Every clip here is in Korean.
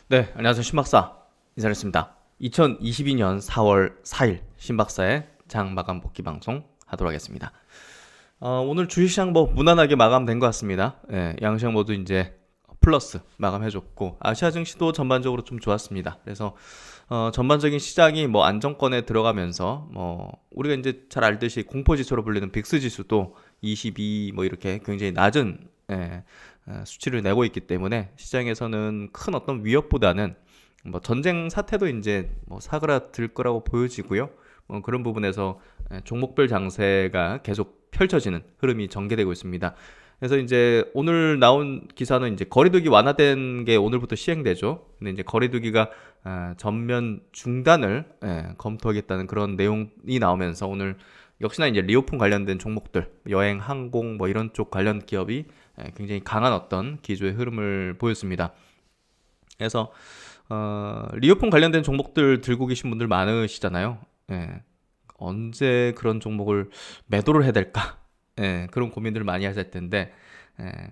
네, 안녕하세요. 신박사 인사드렸습니다. 2022년 4월 4일 신박사의 장마감 복귀 방송 하도록 하겠습니다. 오늘 주식시장 뭐 무난하게 마감된 것 같습니다. 예, 양시장 모두 이제 플러스 마감해줬고 아시아 증시도 전반적으로 좀 좋았습니다. 그래서 전반적인 시장이 뭐 안정권에 들어가면서 뭐 우리가 이제 잘 알듯이 공포지수로 불리는 빅스 지수도 22 뭐 이렇게 굉장히 낮은 수치를 내고 있기 때문에 시장에서는 큰 어떤 위협보다는 뭐 전쟁 사태도 이제 뭐 사그라들 거라고 보여지고요. 그런 부분에서 종목별 장세가 계속 펼쳐지는 흐름이 전개되고 있습니다. 그래서 이제 오늘 나온 기사는 이제 거리두기 완화된 게 오늘부터 시행되죠. 근데 이제 거리두기가 전면 중단을 검토하겠다는 그런 내용이 나오면서 오늘 역시나 이제 리오픈 관련된 종목들, 여행, 항공 뭐 이런 쪽 관련 기업이 굉장히 강한 어떤 기조의 흐름을 보였습니다. 그래서 리오픈 관련된 종목들 들고 계신 분들 많으시잖아요. 예, 언제 그런 종목을 매도를 해야 될까? 예, 그런 고민들을 많이 하실 텐데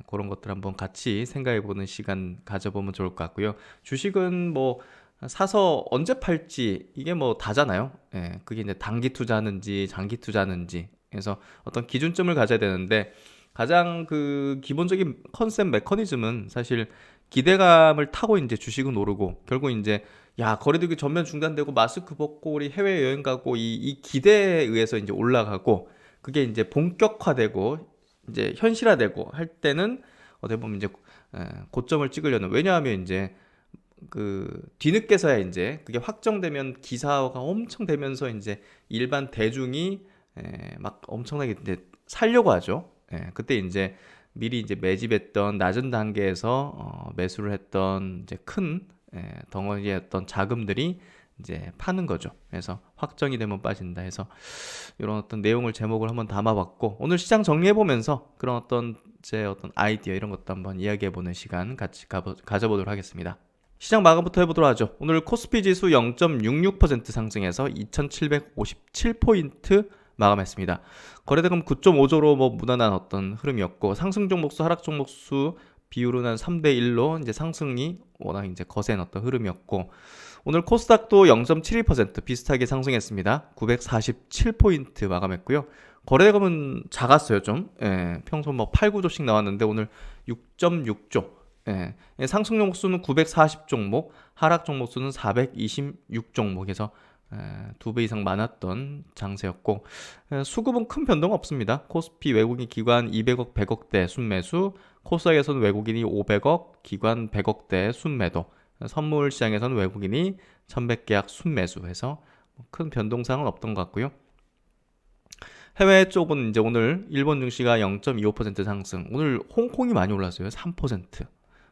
그런 것들 한번 같이 생각해보는 시간 가져보면 좋을 것 같고요. 주식은 뭐 사서 언제 팔지 이게 뭐 다잖아요. 예, 그게 이제 단기 투자하는지 장기 투자하는지 그래서 어떤 기준점을 가져야 되는데 가장 그 기본적인 컨셉 메커니즘은 사실 기대감을 타고 이제 주식은 오르고 결국 이제 야 거리두기 전면 중단되고 마스크 벗고 우리 해외 여행 가고 이 기대에 의해서 이제 올라가고 그게 이제 본격화되고 이제 현실화되고 할 때는 어떻게 보면 이제 고점을 찍으려는 왜냐하면 이제 그 뒤늦게서야 이제 그게 확정되면 기사가 엄청 되면서 이제 일반 대중이 막 엄청나게 이제 살려고 하죠. 그때 이제 미리 이제 매집했던 낮은 단계에서 매수를 했던 이제 큰 덩어리였던 자금들이 이제 파는 거죠. 그래서 확정이 되면 빠진다 해서 이런 어떤 내용을 제목을 한번 담아봤고 오늘 시장 정리해보면서 그런 어떤 제 어떤 아이디어 이런 것도 한번 이야기해보는 시간 같이 가져보도록 하겠습니다. 시장 마감부터 해보도록 하죠. 오늘 코스피 지수 0.66% 상승해서 2757포인트 마감했습니다. 거래대금 9.5조로 뭐 무난한 어떤 흐름이었고 상승 종목수 하락 종목수 비율은 한 3대1로 이제 상승이 워낙 이제 거센 어떤 흐름이었고 오늘 코스닥도 0.72% 비슷하게 상승했습니다. 947포인트 마감했고요. 거래대금은 작았어요 좀. 평소 뭐 8, 9조씩 나왔는데 오늘 6.6조. 상승 종목 수는 940 종목, 하락 종목 수는 426 종목에서 2배 이상 많았던 장세였고 수급은 큰 변동 없습니다. 코스피 외국인 기관 200억, 100억대 순매수, 코스닥에서는 외국인이 500억, 기관 100억대 순매도, 선물 시장에서는 외국인이 1100계약 순매수해서 큰 변동사항은 없던 것 같고요. 해외 쪽은 이제 오늘 일본 증시가 0.25% 상승, 오늘 홍콩이 많이 올랐어요. 3%.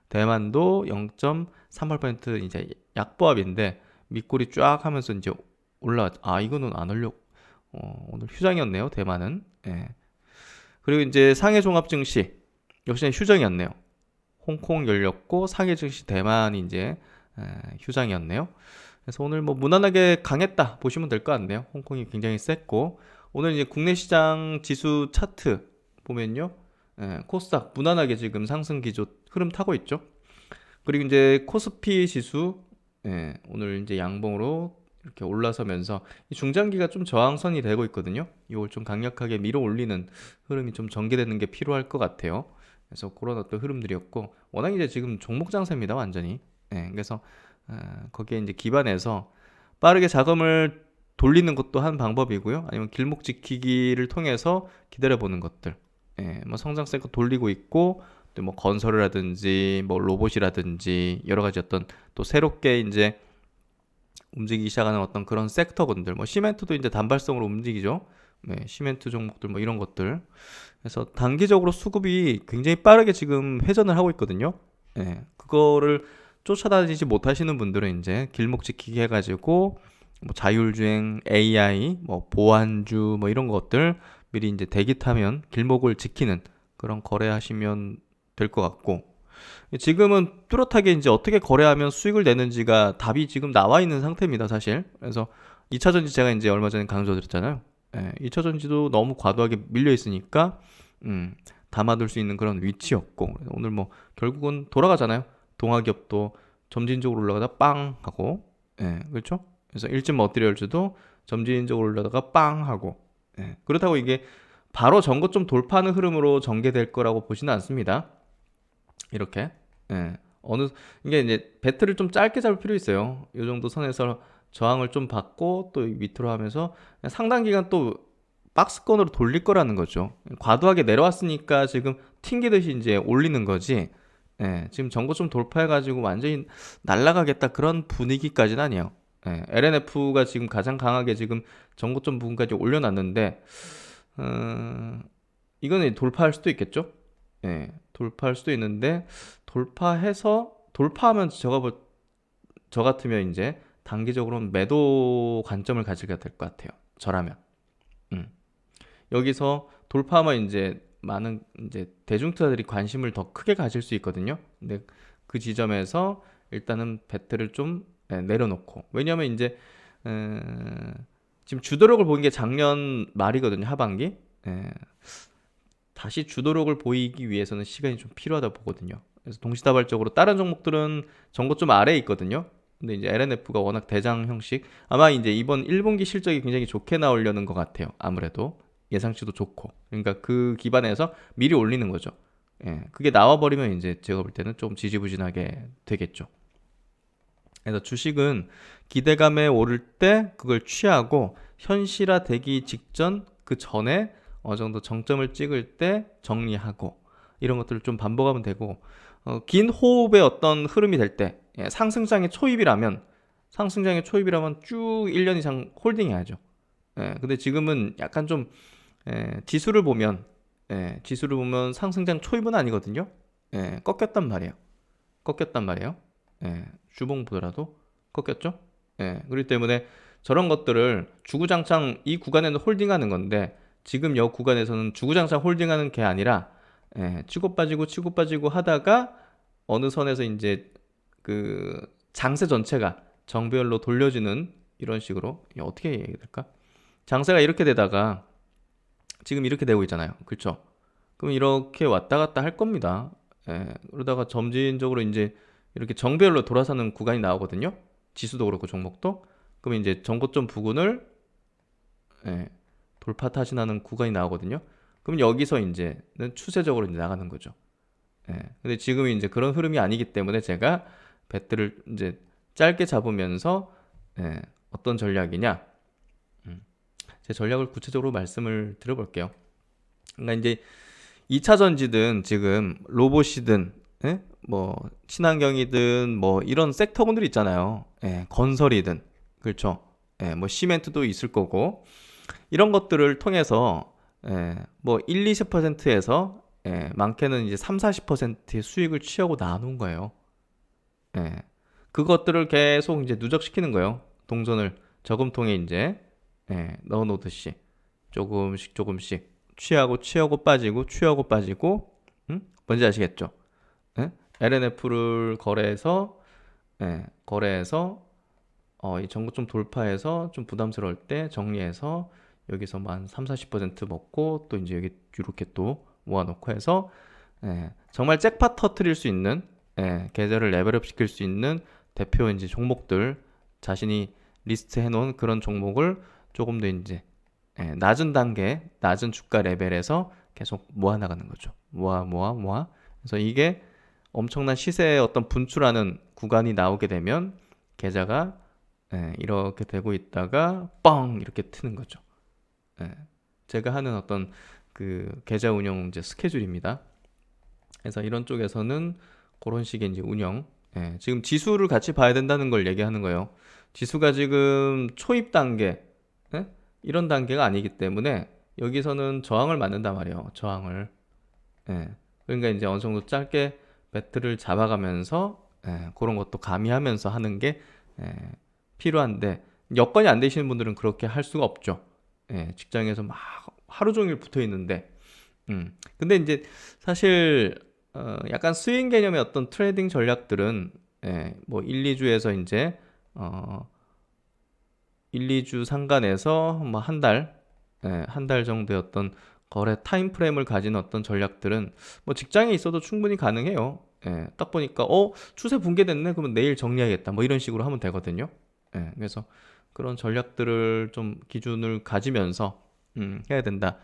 대만도 0.38% 이제 약보합인데 밑골이 쫙 하면서 이제 이거는 안 올려. 오늘 휴장이었네요. 대만은. 그리고 이제 상해 종합 증시 역시나 휴장이었네요. 홍콩 열렸고 상해 증시 대만이 이제 휴장이었네요. 그래서 오늘 뭐 무난하게 강했다 보시면 될 것 같네요. 홍콩이 굉장히 셌고 오늘 이제 국내 시장 지수 차트 보면요. 코스닥 무난하게 지금 상승 기조 흐름 타고 있죠. 그리고 이제 코스피 지수 오늘 이제 양봉으로 이렇게 올라서면서 이 중장기가 좀 저항선이 되고 있거든요. 이걸 좀 강력하게 밀어 올리는 흐름이 좀 전개되는 게 필요할 것 같아요. 그래서 그런 어떤 흐름들이었고 워낙 이제 지금 종목 장세입니다 완전히. 그래서 거기에 이제 기반해서 빠르게 자금을 돌리는 것도 한 방법이고요. 아니면 길목 지키기를 통해서 기다려보는 것들. 뭐 성장 세고 돌리고 있고 또 뭐 건설이라든지 뭐 로봇이라든지 여러 가지 어떤 또 새롭게 이제 움직이기 시작하는 어떤 그런 섹터군들 뭐 시멘트도 이제 단발성으로 움직이죠. 시멘트 종목들 뭐 이런 것들. 그래서 단기적으로 수급이 굉장히 빠르게 지금 회전을 하고 있거든요. 그거를 쫓아다니지 못하시는 분들은 이제 길목 지키기 해가지고 뭐 자율주행, AI, 뭐 보안주 뭐 이런 것들 미리 이제 대기 타면 길목을 지키는 그런 거래하시면 될 것 같고 지금은 뚜렷하게 이제 어떻게 거래하면 수익을 내는지가 답이 지금 나와 있는 상태입니다, 사실. 그래서 2차 전지 제가 이제 얼마 전에 강조드렸잖아요. 2차 전지도 너무 과도하게 밀려 있으니까 담아둘 수 있는 그런 위치였고 오늘 뭐 결국은 돌아가잖아요. 동아기업도 점진적으로 올라가다 빵 하고, 그렇죠? 그래서 1점 머티리얼즈도 점진적으로 올라가다가 빵 하고, 그렇다고 이게 바로 전고점 돌파하는 흐름으로 전개될 거라고 보지는 않습니다. 이렇게, 어느 이게 이제 배트를 좀 짧게 잡을 필요 있어요. 이 정도 선에서 저항을 좀 받고 또 밑으로 하면서 상당 기간 또 박스권으로 돌릴 거라는 거죠. 과도하게 내려왔으니까 지금 튕기듯이 이제 올리는 거지. 지금 전고점 돌파해가지고 완전히 날아가겠다 그런 분위기까지는 아니에요. LNF가 지금 가장 강하게 지금 전고점 부분까지 올려놨는데, 이거는 돌파할 수도 있겠죠? 돌파할 수도 있는데, 돌파하면 저 같으면 이제 단기적으로는 매도 관점을 가지게 될 것 같아요. 저라면. 음. 여기서 돌파하면 이제 많은 이제 대중투자들이 관심을 더 크게 가질 수 있거든요. 근데 그 지점에서 일단은 배트를 좀 내려놓고, 왜냐하면 이제 지금 주도력을 보인 게 작년 말이거든요. 하반기. 다시 주도력을 보이기 위해서는 시간이 좀 필요하다 보거든요. 그래서 동시다발적으로 다른 종목들은 전고점 아래에 있거든요. 근데 이제 LNF가 워낙 대장 형식, 아마 이제 이번 1분기 실적이 굉장히 좋게 나오려는 것 같아요. 아무래도 예상치도 좋고, 그러니까 그 기반에서 미리 올리는 거죠. 그게 나와버리면 이제 제가 볼 때는 좀 지지부진하게 되겠죠. 그래서 주식은 기대감에 오를 때 그걸 취하고, 현실화 되기 직전 그 전에 어느 정도 정점을 찍을 때 정리하고, 이런 것들을 좀 반복하면 되고, 긴 호흡의 어떤 흐름이 될 때, 상승장의 초입이라면 쭉 1년 이상 홀딩해야죠. 근데 지금은 약간 좀 지수를 보면 상승장 초입은 아니거든요. 꺾였단 말이에요. 주봉 보더라도 꺾였죠. 그렇기 때문에 저런 것들을 주구장창 이 구간에는 홀딩하는 건데, 지금 여 구간에서는 주구장창 홀딩하는 게 아니라 치고 빠지고 하다가 어느 선에서 이제 그 장세 전체가 정배열로 돌려지는, 이런 식으로 어떻게 얘기될까? 장세가 이렇게 되다가 지금 이렇게 되고 있잖아요. 그렇죠? 그럼 이렇게 왔다 갔다 할 겁니다. 그러다가 점진적으로 이제 이렇게 정배열로 돌아서는 구간이 나오거든요. 지수도 그렇고 종목도. 그럼 이제 전고점 부근을 돌파 타진하는 구간이 나오거든요. 그럼 여기서 이제는 추세적으로 이제 나가는 거죠. 근데 지금이 이제 그런 흐름이 아니기 때문에 제가 배트를 이제 짧게 잡으면서 어떤 전략이냐, 제 전략을 구체적으로 말씀을 드려볼게요. 그러니까 이제 2차 전지든 지금 로봇이든 뭐 친환경이든 뭐 이런 섹터군들 있잖아요. 건설이든, 그렇죠. 뭐 시멘트도 있을 거고, 이런 것들을 통해서 뭐 1, 20%에서 많게는 이제 3, 40%의 수익을 취하고 나눈 거예요. 그것들을 계속 이제 누적시키는 거예요. 동전을 저금통에 이제 넣어 놓듯이 조금씩 취하고 빠지고, 뭔지 아시겠죠? LNF를 거래해서 이 전고점 돌파해서 좀 부담스러울 때 정리해서 여기서 한 3, 40% 먹고, 또 이제 여기 이렇게 또 모아놓고 해서 정말 잭팟 터트릴 수 있는, 계좌를 레벨업 시킬 수 있는 대표 이제 종목들, 자신이 리스트 해놓은 그런 종목을 조금 더 이제 낮은 주가 레벨에서 계속 모아나가는 거죠. 모아. 그래서 이게 엄청난 시세의 어떤 분출하는 구간이 나오게 되면 계좌가 이렇게 되고 있다가 뻥 이렇게 트는 거죠. 제가 하는 어떤 그 계좌 운영 이제 스케줄입니다. 그래서 이런 쪽에서는 그런 식의 이제 운영, 지금 지수를 같이 봐야 된다는 걸 얘기하는 거예요. 지수가 지금 초입 단계, 이런 단계가 아니기 때문에 여기서는 저항을 맞는단 말이에요. 저항을. 그러니까 이제 어느 정도 짧게 배트를 잡아가면서 그런 것도 가미하면서 하는 게 필요한데, 여건이 안 되시는 분들은 그렇게 할 수가 없죠. 직장에서 막 하루 종일 붙어 있는데, 근데 이제 사실 약간 스윙 개념의 어떤 트레이딩 전략들은 뭐 1, 2주에서 이제 1, 2주 상간에서 뭐 한 달 정도의 어떤 거래 타임 프레임을 가진 어떤 전략들은 뭐 직장에 있어도 충분히 가능해요. 딱 보니까 추세 붕괴됐네. 그러면 내일 정리하겠다. 뭐 이런 식으로 하면 되거든요. 그래서 그런 전략들을 좀 기준을 가지면서 해야 된다.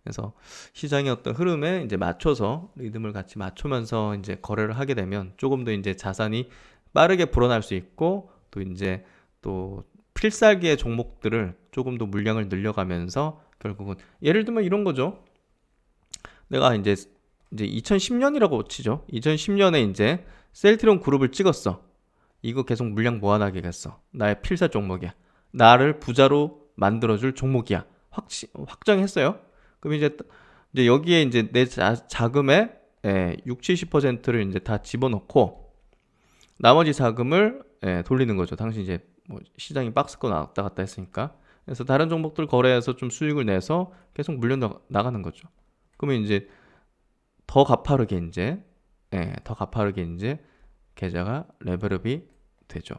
그래서 시장의 어떤 흐름에 이제 맞춰서 리듬을 같이 맞추면서 이제 거래를 하게 되면 조금 더 이제 자산이 빠르게 불어날 수 있고 또 이제 또 필살기의 종목들을 조금 더 물량을 늘려가면서 결국은 예를 들면 이런 거죠. 내가 이제 2010년이라고 치죠. 2010년에 이제 셀트리온 그룹을 찍었어. 이거 계속 물량 모아놔야겠어. 나의 필살 종목이야. 나를 부자로 만들어줄 종목이야. 확정했어요. 그럼 이제 여기에 이제 내 자금의 6, 70%를 이제 다 집어넣고 나머지 자금을 돌리는 거죠. 당시 이제 뭐 시장이 박스권 왔다 갔다 했으니까. 그래서 다른 종목들 거래해서 좀 수익을 내서 계속 물려 나가는 거죠. 그러면 이제 더 가파르게 이제 더 가파르게 이제 계좌가 레벨업이 되죠.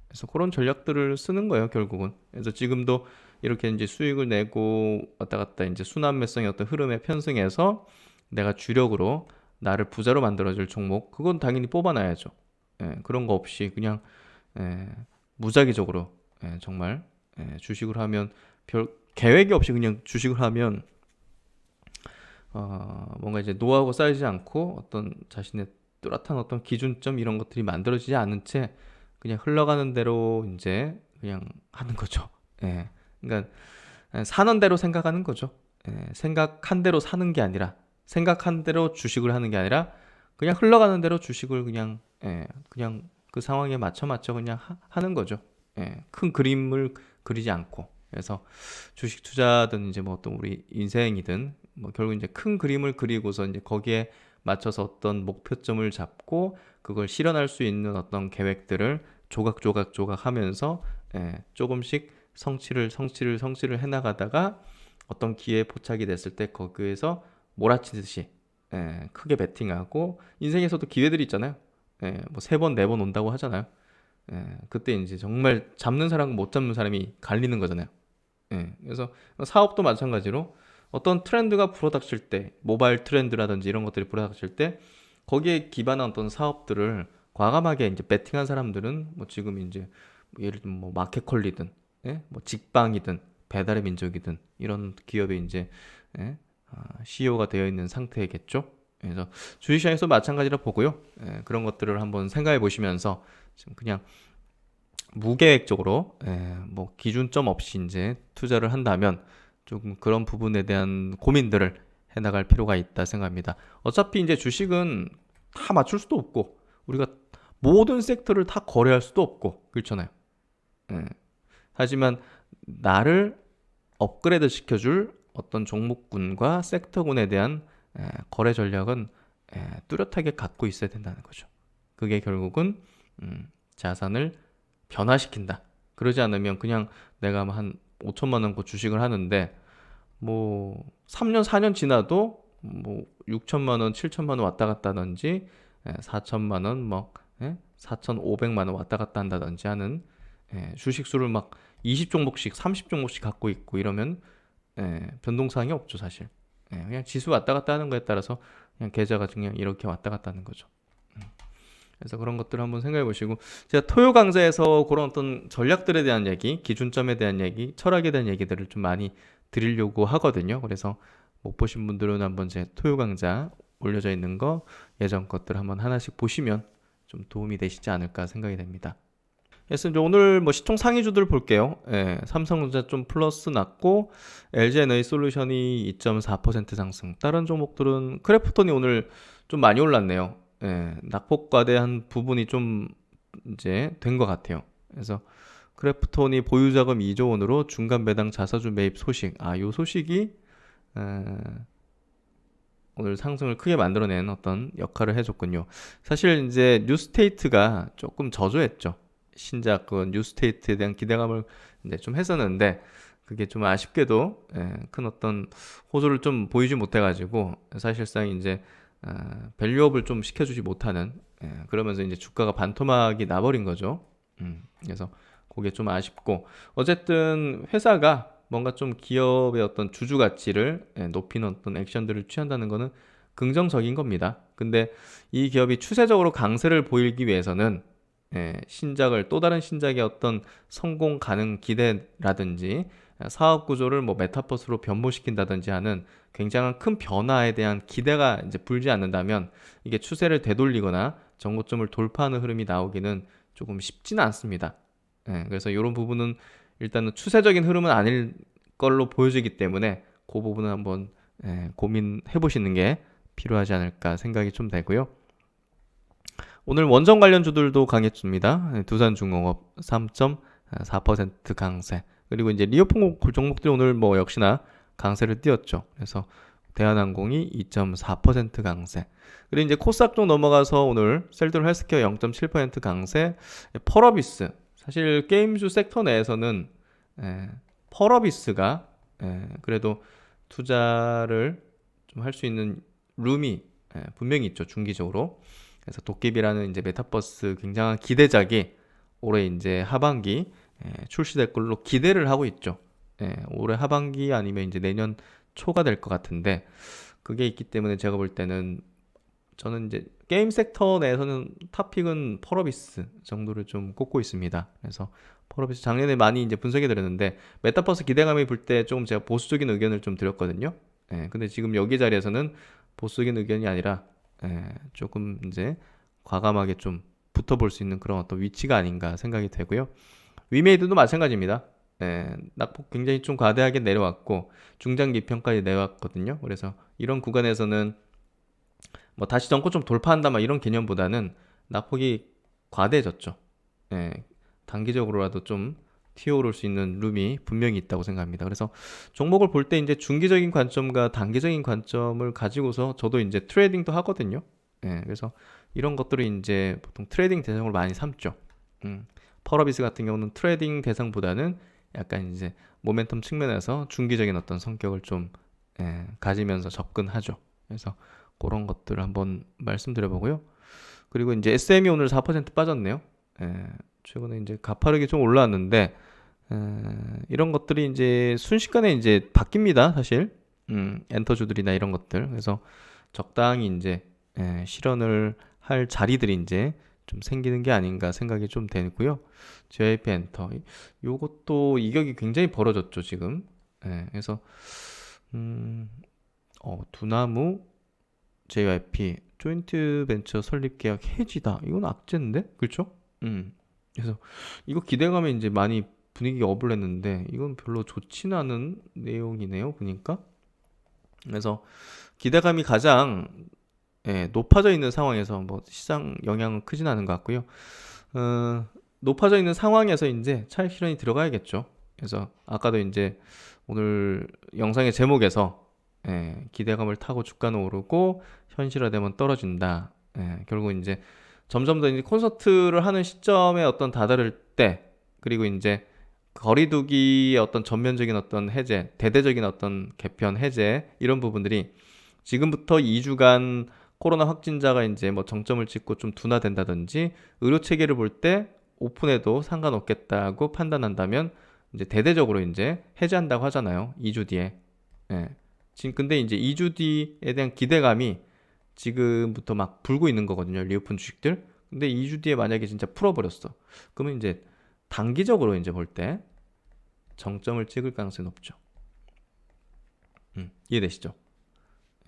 그래서 그런 전략들을 쓰는 거예요, 결국은. 그래서 지금도 이렇게 이제 수익을 내고 왔다 갔다 이제 순환매성의 어떤 흐름에 편승해서 내가 주력으로 나를 부자로 만들어줄 종목, 그건 당연히 뽑아놔야죠. 그런 거 없이 그냥 무작위적으로 정말 주식을 하면 별 계획이 없이 그냥 주식을 하면 뭔가 이제 노하우가 쌓이지 않고 어떤 자신의 뚜렷한 어떤 기준점 이런 것들이 만들어지지 않은 채 그냥 흘러가는 대로 이제 그냥 하는 거죠. 그러니까 사는 대로 생각하는 거죠. 생각한 대로 사는 게 아니라 생각한 대로 주식을 하는 게 아니라 그냥 흘러가는 대로 주식을 그냥 그 상황에 맞춰 그냥 하는 거죠. 큰 그림을 그리지 않고. 그래서 주식 투자든 이제 뭐 어떤 우리 인생이든 뭐 결국 이제 큰 그림을 그리고서 이제 거기에 맞춰서 어떤 목표점을 잡고 그걸 실현할 수 있는 어떤 계획들을 조각 하면서 조금씩 성취를 해나가다가 어떤 기회에 포착이 됐을 때 거기에서 몰아치듯이 크게 베팅하고 인생에서도 기회들이 있잖아요. 뭐 3번, 4번 온다고 하잖아요. 그때 이제 정말 잡는 사람과 못 잡는 사람이 갈리는 거잖아요. 그래서 사업도 마찬가지로 어떤 트렌드가 불어닥칠 때, 모바일 트렌드라든지 이런 것들이 불어닥칠 때 거기에 기반한 어떤 사업들을 과감하게 이제 베팅한 사람들은 뭐 지금 이제 예를 들면 뭐 마켓컬리든, 뭐 직방이든, 배달의 민족이든 이런 기업에 이제 CEO가 되어 있는 상태겠죠. 그래서 주식시장에서 마찬가지라 보고요. 그런 것들을 한번 생각해 보시면서 지금 그냥 무계획적으로 뭐 기준점 없이 이제 투자를 한다면 조금 그런 부분에 대한 고민들을 해나갈 필요가 있다 생각합니다. 어차피 이제 주식은 다 맞출 수도 없고 우리가 모든 섹터를 다 거래할 수도 없고 그렇잖아요. 예. 하지만 나를 업그레이드 시켜줄 어떤 종목군과 섹터군에 대한 거래 전략은 뚜렷하게 갖고 있어야 된다는 거죠. 그게 결국은 자산을 변화시킨다. 그러지 않으면 그냥 내가 한 5천만 원 주식을 하는데 뭐 3년 4년 지나도 뭐 6천만 원, 7천만 원 왔다 갔다 하든지 4천만 원, 뭐 4,500만 원 왔다 갔다 한다든지 하는 주식 수를 막 20종목씩, 30종목씩 갖고 있고 이러면 변동사항이 없죠, 사실. 그냥 지수 왔다 갔다 하는 거에 따라서 그냥 계좌가 그냥 이렇게 왔다 갔다 하는 거죠. 그래서 그런 것들을 한번 생각해 보시고 제가 토요 강좌에서 그런 어떤 전략들에 대한 얘기, 기준점에 대한 얘기, 철학에 대한 얘기들을 좀 많이 드리려고 하거든요. 그래서 못 보신 분들은 한번 제 토요 강좌 올려져 있는 거 예전 것들 한번 하나씩 보시면 좀 도움이 되시지 않을까 생각이 됩니다. 그래서 이제 오늘 뭐 시총 상위주들 볼게요. 삼성전자 좀 플러스 났고 LG에너지솔루션이 2.4% 상승. 다른 종목들은 크래프톤이 오늘 좀 많이 올랐네요. 낙폭과대한 부분이 좀 이제 된 것 같아요. 그래서 크래프톤이 보유자금 2조 원으로 중간 배당 자사주 매입 소식. 요 소식이 오늘 상승을 크게 만들어낸 어떤 역할을 해줬군요. 사실 이제 뉴스테이트가 조금 저조했죠. 신작 그 뉴스테이트에 대한 기대감을 이제 좀 했었는데 그게 좀 아쉽게도 큰 어떤 호조를 좀 보이지 못해가지고 사실상 이제 밸류업을 좀 시켜주지 못하는 그러면서 이제 주가가 반토막이 나버린 거죠. 그래서 그게 좀 아쉽고 어쨌든 회사가 뭔가 좀 기업의 어떤 주주 가치를 높이는 어떤 액션들을 취한다는 거는 긍정적인 겁니다. 근데 이 기업이 추세적으로 강세를 보이기 위해서는 신작을 또 다른 신작의 어떤 성공 가능 기대라든지 사업 구조를 뭐 메타버스로 변모시킨다든지 하는 굉장한 큰 변화에 대한 기대가 이제 불지 않는다면 이게 추세를 되돌리거나 정고점을 돌파하는 흐름이 나오기는 조금 쉽지는 않습니다. 그래서 이런 부분은 일단은 추세적인 흐름은 아닐 걸로 보여지기 때문에 그 부분은 한번 고민해 보시는 게 필요하지 않을까 생각이 좀 되고요. 오늘 원전 관련주들도 강했습니다. 두산중공업 3.4% 강세. 그리고 이제 리오폰 종목들이 오늘 뭐 역시나 강세를 띄었죠. 그래서 대한항공이 2.4% 강세. 그리고 이제 코스닥 쪽 넘어가서 오늘 셀드론 헬스케어 0.7% 강세. 펄어비스. 사실 게임주 섹터 내에서는 펄어비스가 그래도 투자를 좀 할 수 있는 룸이 분명히 있죠. 중기적으로. 그래서 도깨비라는 이제 메타버스 굉장한 기대작이 올해 이제 하반기 출시될 걸로 기대를 하고 있죠. 올해 하반기 아니면 이제 내년 초가 될 것 같은데 그게 있기 때문에 제가 볼 때는 저는 이제 게임 섹터 내에서는 탑픽은 펄어비스 정도를 좀 꼽고 있습니다. 그래서 펄어비스 작년에 많이 이제 분석해 드렸는데 메타버스 기대감이 불 때 조금 제가 보수적인 의견을 좀 드렸거든요. 근데 지금 여기 자리에서는 보수적인 의견이 아니라 조금 이제 과감하게 좀 붙어볼 수 있는 그런 어떤 위치가 아닌가 생각이 되고요. 위메이드도 마찬가지입니다. 낙폭 굉장히 좀 과대하게 내려왔고 중장기 평가에 내려왔거든요. 그래서 이런 구간에서는 뭐 다시 정고 좀 돌파한다 막 이런 개념보다는 낙폭이 과대해졌죠. 단기적으로라도 좀 튀어오를 수 있는 룸이 분명히 있다고 생각합니다. 그래서 종목을 볼 때 이제 중기적인 관점과 단기적인 관점을 가지고서 저도 이제 트레이딩도 하거든요. 그래서 이런 것들을 이제 보통 트레이딩 대상으로 많이 삼죠. 펄어비스 같은 경우는 트레이딩 대상보다는 약간 이제 모멘텀 측면에서 중기적인 어떤 성격을 좀 가지면서 접근하죠. 그래서 그런 것들을 한번 말씀드려보고요. 그리고 이제 SM이 오늘 4% 빠졌네요. 최근에 이제 가파르게 좀 올라왔는데 이런 것들이 이제 순식간에 이제 바뀝니다. 사실 엔터주들이나 이런 것들. 그래서 적당히 이제 실현을 할 자리들이 이제 좀 생기는 게 아닌가 생각이 좀 되고요. JYP 엔터 요것도 이격이 굉장히 벌어졌죠 지금. 그래서 두나무 JYP 조인트 벤처 설립 계약 해지다. 이건 악재인데, 그렇죠? 그래서 이거 기대감에 이제 많이 분위기가 업을 했는데 이건 별로 좋지는 않은 내용이네요. 보니까. 그래서 기대감이 가장 높아져 있는 상황에서 뭐 시장 영향은 크진 않은 것 같고요. 높아져 있는 상황에서 이제 차익 실현이 들어가야겠죠. 그래서 아까도 이제 오늘 영상의 제목에서 기대감을 타고 주가는 오르고 현실화되면 떨어진다. 결국 이제 점점 더 이제 콘서트를 하는 시점에 어떤 다다를 때 그리고 이제 거리두기의 어떤 전면적인 어떤 해제, 대대적인 어떤 개편 해제 이런 부분들이 지금부터 2주간 코로나 확진자가 이제 뭐 정점을 찍고 좀 둔화된다든지 의료 체계를 볼 때 오픈해도 상관없겠다고 판단한다면 이제 대대적으로 이제 해제한다고 하잖아요. 2주 뒤에. 지금 근데 이제 2주 뒤에 대한 기대감이 지금부터 막 불고 있는 거거든요. 리오픈 주식들. 근데 2주 뒤에 만약에 진짜 풀어버렸어. 그러면 이제 단기적으로 이제 볼 때 정점을 찍을 가능성이 높죠. 이해되시죠?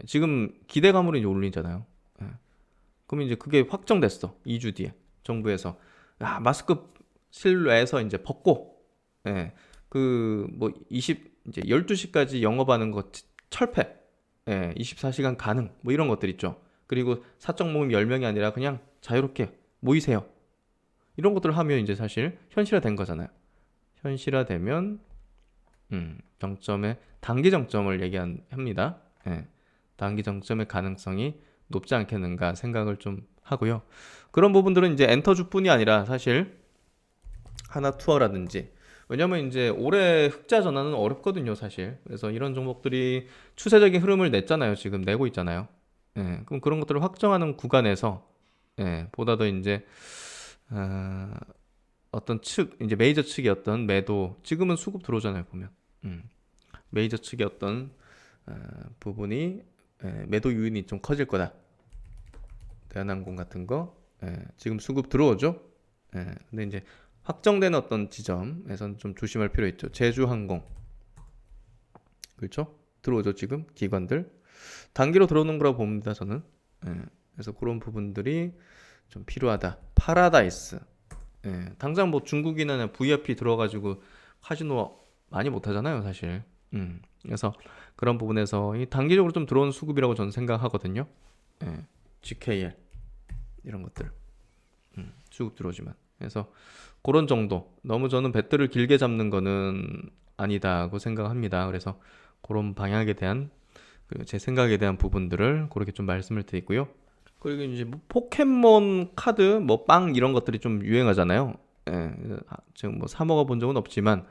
지금 기대감으로 이제 올리잖아요. 그러면 이제 그게 확정됐어. 2주 뒤에 정부에서 마스크 실내에서 이제 벗고 그 뭐 20 이제 12시까지 영업하는 거 철폐. 24시간 가능. 뭐 이런 것들 있죠. 그리고 사적 모임 10명이 아니라 그냥 자유롭게 모이세요. 이런 것들을 하면 이제 사실 현실화된 거잖아요. 현실화되면 정점의 단기 정점을 얘기합니다. 단기 정점의 가능성이 높지 않겠는가 생각을 좀 하고요. 그런 부분들은 이제 엔터주뿐이 아니라 사실 하나투어라든지 왜냐면 이제 올해 흑자 전환은 어렵거든요, 사실. 그래서 이런 종목들이 추세적인 흐름을 냈잖아요, 지금 내고 있잖아요. 그럼 그런 것들을 확정하는 구간에서 보다 더 이제 어떤 측 이제 메이저 측의 어떤 매도 지금은 수급 들어오잖아요, 보면. 메이저 측의 어떤 부분이 매도 유인이 좀 커질 거다. 대한항공 같은 거 지금 수급 들어오죠. 근데 이제 확정된 어떤 지점에서는 좀 조심할 필요 있죠. 제주항공 그렇죠? 들어오죠 지금 기관들 단기로 들어오는 거라고 봅니다 저는. 그래서 그런 부분들이 좀 필요하다. 파라다이스 당장 뭐 중국인은 VIP 들어가지고 카지노 많이 못 하잖아요 사실. 그래서 그런 부분에서 이 단기적으로 좀 들어온 수급이라고 저는 생각하거든요. GKL 이런 것들 수급 들어오지만 그래서 그런 정도. 너무 저는 배트를 길게 잡는 거는 아니다고 생각합니다. 그래서 그런 방향에 대한 그리고 제 생각에 대한 부분들을 그렇게 좀 말씀을 드리고요. 그리고 이제 뭐 포켓몬 카드 뭐 빵 이런 것들이 좀 유행하잖아요. 지금 뭐 사 먹어 본 적은 없지만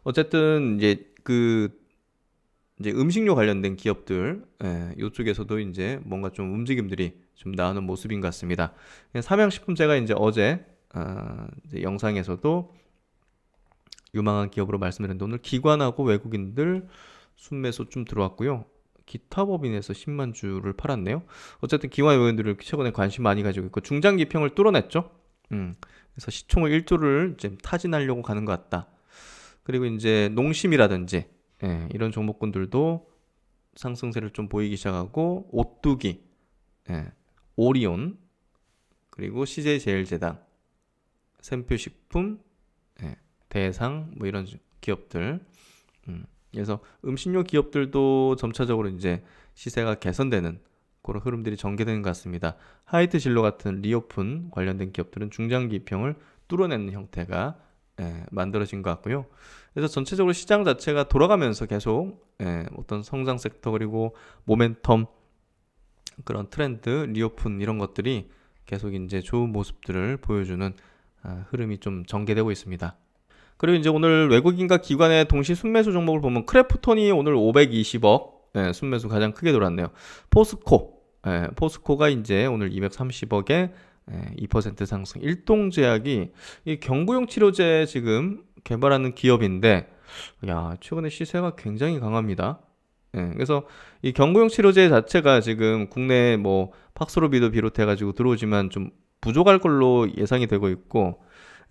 어쨌든 이제 음식료 관련된 기업들 이쪽에서도 이제 뭔가 좀 움직임들이 좀 나오는 모습인 것 같습니다. 삼양식품 제가 이제 어제 이제 영상에서도 유망한 기업으로 말씀드렸는데 오늘 기관하고 외국인들 순매수 좀 들어왔고요. 기타 법인에서 10만 주를 팔았네요. 어쨌든 기관 외국인들을 최근에 관심 많이 가지고 있고 중장기평을 뚫어냈죠. 그래서 시총을 1조를 이제 타진하려고 가는 것 같다. 그리고 이제 농심이라든지 이런 종목군들도 상승세를 좀 보이기 시작하고 오뚜기, 오리온, 그리고 CJ제일제당, 샘표식품, 대상 뭐 이런 기업들. 그래서 음식료 기업들도 점차적으로 이제 시세가 개선되는 그런 흐름들이 전개되는 것 같습니다. 하이트 진로 같은 리오픈 관련된 기업들은 중장기평을 뚫어내는 형태가 만들어진 것 같고요. 그래서 전체적으로 시장 자체가 돌아가면서 계속 어떤 성장 섹터 그리고 모멘텀 그런 트렌드 리오픈 이런 것들이 계속 이제 좋은 모습들을 보여주는 흐름이 좀 전개되고 있습니다. 그리고 이제 오늘 외국인과 기관의 동시 순매수 종목을 보면 크래프톤이 오늘 520억 순매수 가장 크게 돌았네요. 포스코가 이제 오늘 230억에 2% 상승. 일동제약이 이 경구용 치료제 지금 개발하는 기업인데 야 최근에 시세가 굉장히 강합니다. 그래서 이 경구용 치료제 자체가 지금 국내 뭐 팍스로비도 비롯해가지고 들어오지만 좀 부족할 걸로 예상이 되고 있고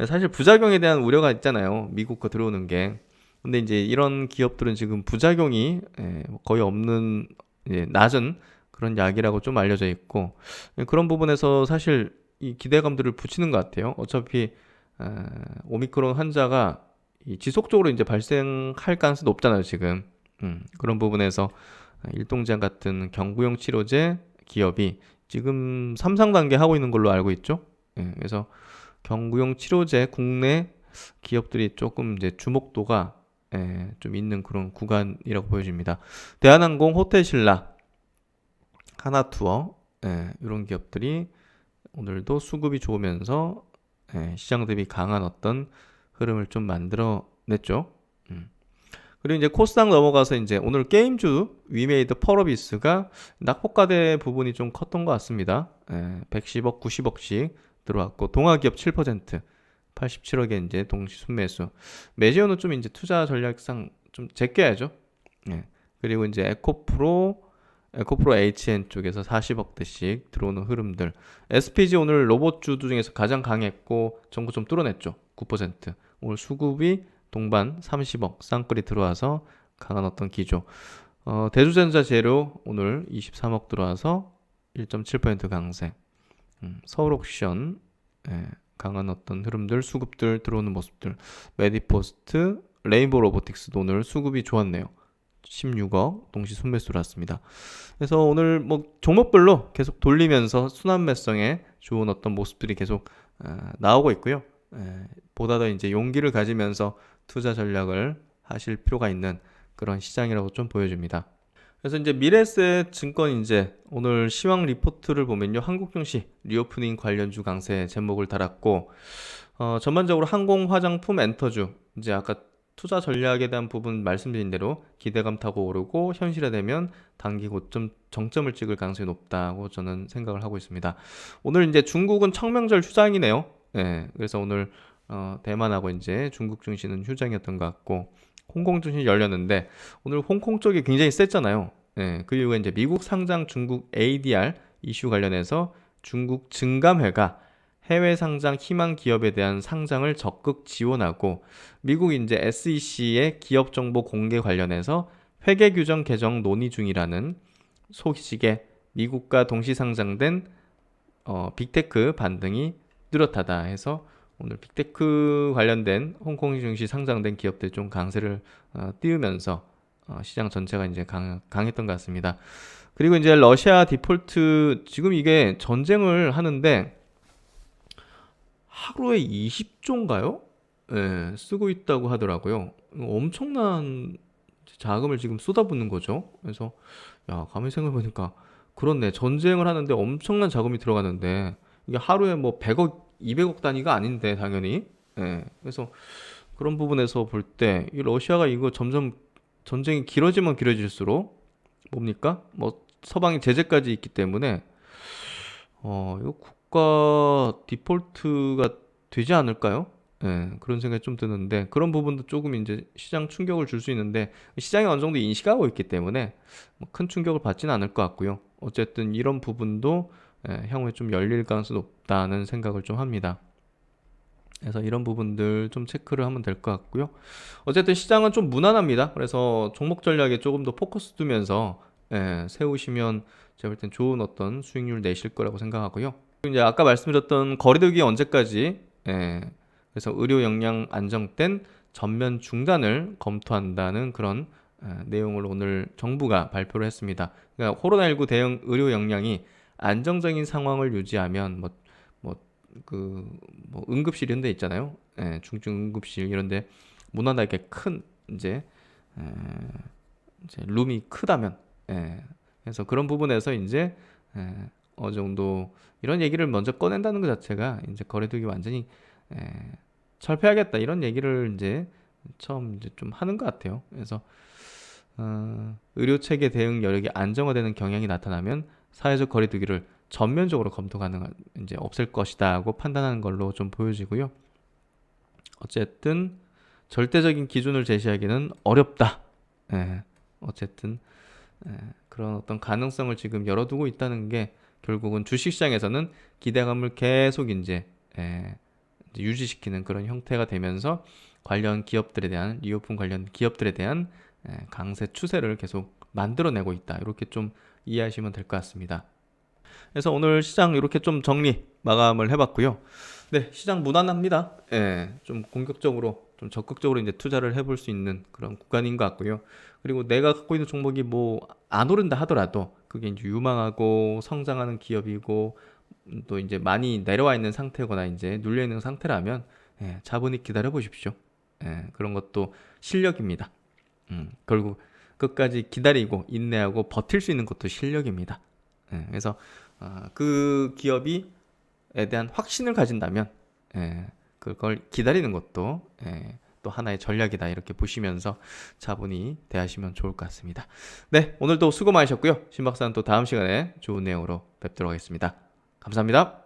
사실 부작용에 대한 우려가 있잖아요. 미국 거 들어오는 게. 근데 이제 이런 기업들은 지금 부작용이 거의 없는 낮은 그런 약이라고 좀 알려져 있고 그런 부분에서 사실 이 기대감들을 붙이는 것 같아요. 어차피 오미크론 환자가 지속적으로 이제 발생할 가능성이 높잖아요, 지금. 그런 부분에서 일동제약 같은 경구용 치료제 기업이 지금 3상 단계 하고 있는 걸로 알고 있죠. 그래서 경구용 치료제 국내 기업들이 조금 이제 주목도가 좀 있는 그런 구간이라고 보여집니다. 대한항공, 호텔신라, 하나투어 이런 기업들이 오늘도 수급이 좋으면서 시장 대비 강한 어떤 흐름을 좀 만들어냈죠. 그리고 이제 코스닥 넘어가서 이제 오늘 게임주 위메이드 펄어비스가 낙폭과대 부분이 좀 컸던 것 같습니다. 110억, 90억씩 들어왔고 동아기업 7%, 87억에 이제 동시 순매수. 메지오는 좀 이제 투자 전략상 좀 제껴야죠. 그리고 이제 에코프로 HN 쪽에서 40억대씩 들어오는 흐름들. SPG 오늘 로봇주 중에서 가장 강했고 전고 좀 뚫어냈죠. 9%. 오늘 수급이 동반 30억 쌍끌이 들어와서 강한 어떤 기조. 대주전자 재료 오늘 23억 들어와서 1.7% 강세. 서울옥션 강한 어떤 흐름들 수급들 들어오는 모습들. 메디포스트 레인보우 로보틱스도 오늘 수급이 좋았네요. 16억 동시 순매수를 했습니다. 그래서 오늘 뭐 종목별로 계속 돌리면서 순환 매성에 좋은 어떤 모습들이 계속 나오고 있고요. 보다 더 이제 용기를 가지면서 투자 전략을 하실 필요가 있는 그런 시장이라고 좀 보여집니다. 그래서 이제 미래에셋 증권 이제 오늘 시황 리포트를 보면요. 한국 증시 리오프닝 관련주 강세 제목을 달았고 전반적으로 항공, 화장품, 엔터주 이제 아까 투자 전략에 대한 부분 말씀드린 대로 기대감 타고 오르고 현실화되면 단기 고점 정점을 찍을 가능성이 높다고 저는 생각을 하고 있습니다. 오늘 이제 중국은 청명절 휴장이네요. 그래서 오늘 대만하고 이제 중국 증시는 휴장이었던 것 같고 홍콩 증시 열렸는데 오늘 홍콩 쪽이 굉장히 셌잖아요. 그 이유가 이제 미국 상장 중국 ADR 이슈 관련해서 중국 증감회가 해외 상장 희망 기업에 대한 상장을 적극 지원하고 미국 이제 SEC의 기업 정보 공개 관련해서 회계 규정 개정 논의 중이라는 소식에 미국과 동시 상장된 빅테크 반등이 뚜렷하다 해서 오늘 빅테크 관련된 홍콩 증시 상장된 기업들 좀 강세를 띄우면서 시장 전체가 이제 강했던 것 같습니다. 그리고 이제 러시아 디폴트 지금 이게 전쟁을 하는데 하루에 20조인가요? 예, 쓰고 있다고 하더라고요. 엄청난 자금을 지금 쏟아붓는 거죠. 그래서 야, 가만히 생각해보니까 그렇네. 전쟁을 하는데 엄청난 자금이 들어가는데 이게 하루에 뭐 100억, 200억 단위가 아닌데 당연히. 예, 그래서 그런 부분에서 볼 때 이 러시아가 이거 점점 전쟁이 길어지면 길어질수록 뭡니까? 뭐 서방의 제재까지 있기 때문에 이거 국가 디폴트가 되지 않을까요? 예, 그런 생각이 좀 드는데 그런 부분도 조금 이제 시장 충격을 줄 수 있는데 시장이 어느 정도 인식하고 있기 때문에 뭐큰 충격을 받지는 않을 것 같고요. 어쨌든 이런 부분도 향후에 좀 열릴 가능성이 높다는 생각을 좀 합니다. 그래서 이런 부분들 좀 체크를 하면 될 것 같고요. 어쨌든 시장은 좀 무난합니다. 그래서 종목 전략에 조금 더 포커스 두면서 세우시면 제가 볼 땐 좋은 어떤 수익률 내실 거라고 생각하고요. 그리고 이제 아까 말씀드렸던 거리두기 언제까지 그래서 의료 역량 안정된 전면 중단을 검토한다는 그런 내용을 오늘 정부가 발표를 했습니다. 그러니까 코로나19 대응 의료 역량이 안정적인 상황을 유지하면 뭐 응급실 이런 데 있잖아요. 중증 응급실 이런 데 무난하게 큰 이제 룸이 크다면 그래서 그런 부분에서 이제 어느 정도 이런 얘기를 먼저 꺼낸다는 것 자체가 이제 거래두기 완전히 철폐하겠다 이런 얘기를 이제 처음 이제 좀 하는 것 같아요. 그래서 의료 체계 대응 여력이 안정화되는 경향이 나타나면 사회적 거리두기를 전면적으로 검토 가능한 이제 없앨 것이다고 판단하는 걸로 좀 보여지고요. 어쨌든 절대적인 기준을 제시하기는 어렵다. 어쨌든 그런 어떤 가능성을 지금 열어두고 있다는 게 결국은 주식시장에서는 기대감을 계속 이제 유지시키는 그런 형태가 되면서 관련 기업들에 대한 리오픈 관련 기업들에 대한 강세 추세를 계속 만들어내고 있다. 이렇게 좀 이해하시면 될 것 같습니다. 그래서 오늘 시장 이렇게 좀 정리 마감을 해봤고요. 네, 시장 무난합니다. 좀 공격적으로 좀 적극적으로 이제 투자를 해볼 수 있는 그런 구간인 것 같고요. 그리고 내가 갖고 있는 종목이 뭐 안 오른다 하더라도 그게 이제 유망하고 성장하는 기업이고 또 이제 많이 내려와 있는 상태거나 이제 눌려 있는 상태라면 차분히 기다려 보십시오. 그런 것도 실력입니다. 결국 끝까지 기다리고 인내하고 버틸 수 있는 것도 실력입니다. 그래서 그 기업이 에 대한 확신을 가진다면 그걸 기다리는 것도 또 하나의 전략이다 이렇게 보시면서 차분히 대하시면 좋을 것 같습니다. 네, 오늘도 수고 많으셨고요. 신박사는 또 다음 시간에 좋은 내용으로 뵙도록 하겠습니다. 감사합니다.